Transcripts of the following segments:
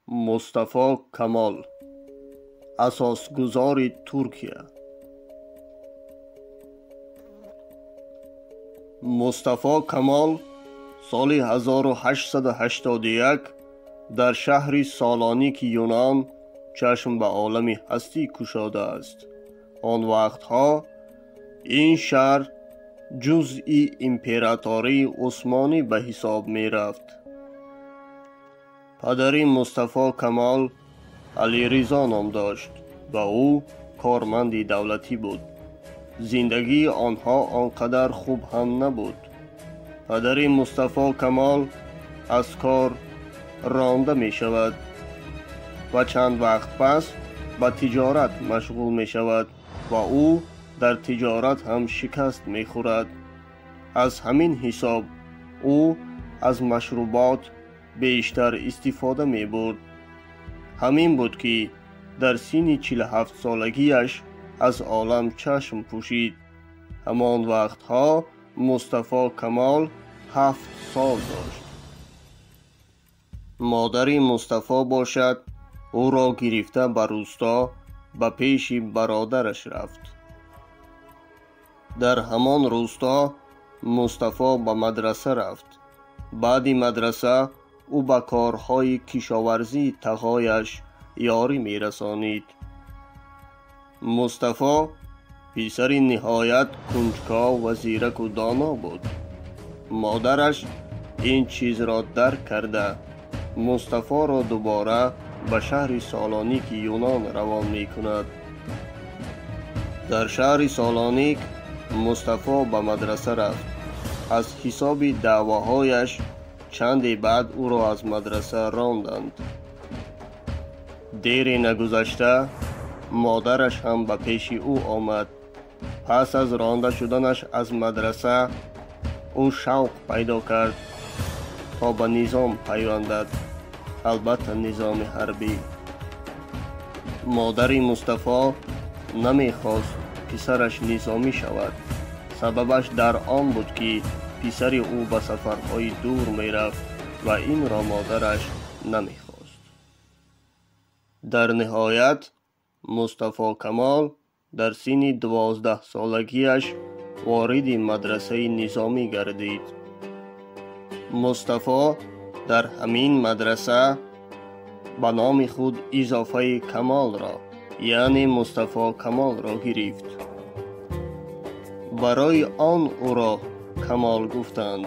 مصطفی کمال، اساسگزار ترکیه. مصطفی کمال سال 1881 در شهر سالونیک یونان چشم به عالم هستی گشوده است. آن وقتها این شهر جزئی امپراتوری عثمانی به حساب می رفت. پدر مصطفی کمال علی رضا نام داشت و او کارمند دولتی بود. زندگی آنها آنقدر خوب هم نبود. پدر مصطفی کمال از کار رانده می شود و چند وقت پس به تجارت مشغول می شود و او در تجارت هم شکست می خورد. از همین حساب او از مشروبات بیشتر استفاده می برد. همین بود که در سن 47 سالگیش از عالم چشم پوشید. همان وقتها مصطفی کمال 7 سال داشت. مادر مصطفی باشد او را گرفته به روستا به پیش برادرش رفت. در همان روستا مصطفی به مدرسه رفت. بعد مدرسه او به کارهای کشاورزی تقایش یاری می رسانید. مصطفی پسر نهایت کنجکاو و زیرک و دانا بود. مادرش این چیز را درک کرده مصطفی را دوباره به شهر سالونیک یونان روان می کند. در شهر سالونیک مصطفی به مدرسه رفت. از حساب دعواهایش چندی بعد او را از مدرسه راندند. دیر نگذشته مادرش هم به پیش او آمد. پس از رانده شدنش از مدرسه او شوق پیدا کرد تا به نظام پیوندد، البته نظام حربی. مادر مصطفی نمیخواست پسرش نظامی شود. سببش در آن بود که پسر او به سفرهای دور می رفت و این را مادرش نمیخواست. در نهایت مصطفی کمال در سن 12 سالگیش وارد مدرسه نظامی گردید. مصطفی در همین مدرسه به نام خود اضافه کمال را یعنی مصطفی کمال را گرفت. برای آن او را کمال گفتند.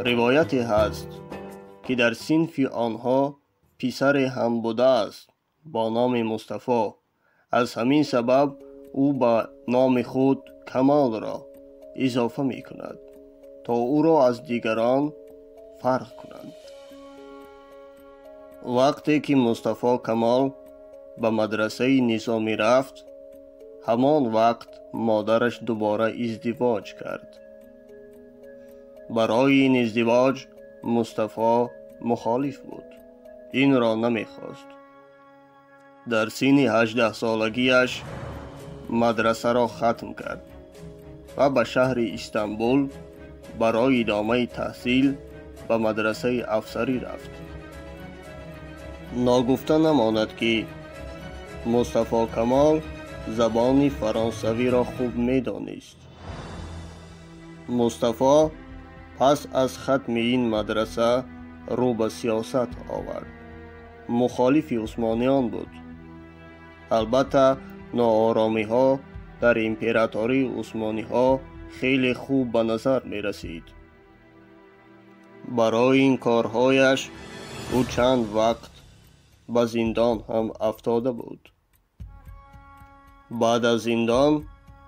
روایتی هست که در صنف آنها پسر هم بوده است با نام مصطفی. از همین سبب او با نام خود کمال را اضافه می کند تا او را از دیگران فرق کنند. وقتی که مصطفی کمال به مدرسه نظامی رفت همان وقت مادرش دوباره ازدواج کرد. برای این ازدواج مصطفی مخالف بود. این را نمیخواست. در سن 18 سالگیش مدرسه را ختم کرد و به شهر استانبول برای ادامه تحصیل به مدرسه افسری رفت. ناگفته نماند که مصطفی کمال زبان فرانسوی را خوب می دانست. مصطفی پس از ختم این مدرسه رو به سیاست آورد. مخالف عثمانیان بود. البته ناآرامی ها در امپراتوری عثمانی ها خیلی خوب به نظر می رسید. برای این کارهایش او چند وقت به زندان هم افتاده بود. بعد از زندان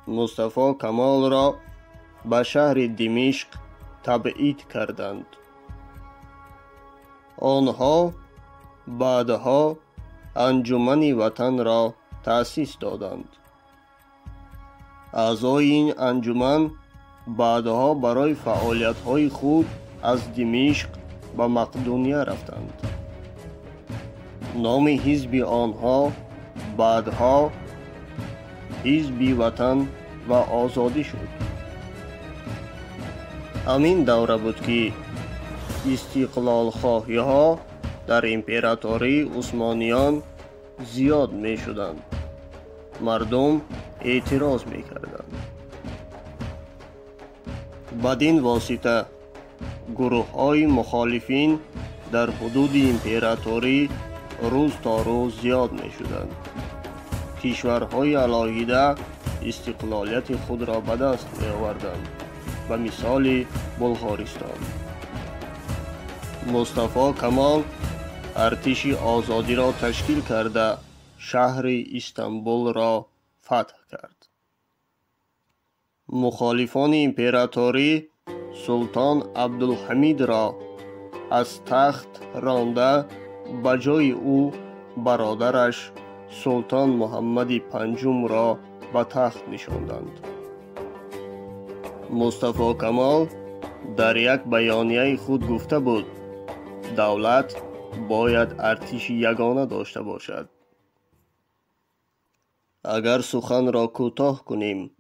مصطفی کمال را به شهر دمشق تبعید کردند. آنها بعدها انجمن وطن را تأسیس دادند. اعضای این انجمن بعدها برای فعالیت‌های خود از دمشق به مقدونیه رفتند. نام حزب آنها بعدها حزب وطن و آزادی شد. همین دوره بود که استقلال خواهی ها در امپراتوری عثمانیان زیاد می شدند. مردم اعتراض می کردند. بدین واسطه گروه های مخالفین در حدود امپراتوری روز تا روز زیاد می شدند. کشورهای علاهیده استقلالیت خود را به دست می آوردند. به مثال بلغارستان. مصطفی کمال ارتش آزادی را تشکیل کرده شهر استانبول را فتح کرد. مخالفان امپراتوری سلطان عبدالحمید را از تخت رانده به جای او برادرش سلطان محمد پنجم را به تخت نشاندند. مصطفی کمال در یک بیانیه خود گفته بود دولت باید ارتش یگانه داشته باشد. اگر سخن را کوتاه کنیم،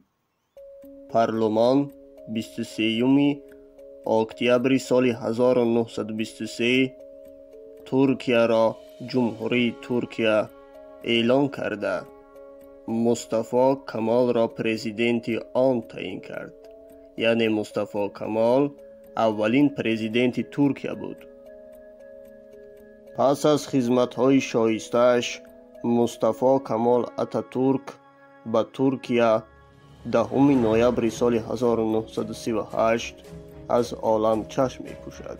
پارلمان 23 اکتبر سال 1923 ترکیه را جمهوری ترکیه اعلان کرده مصطفی کمال را پرزیدنت آن تعیین کرد. یعنی مصطفی کمال اولین پرزیدنت ترکیه بود. پس از خدمت‌های شایسته‌اش مصطفی کمال اتاتورک به ترکیه 10 نوامبر سال 1938 از عالم چشم می‌پوشد.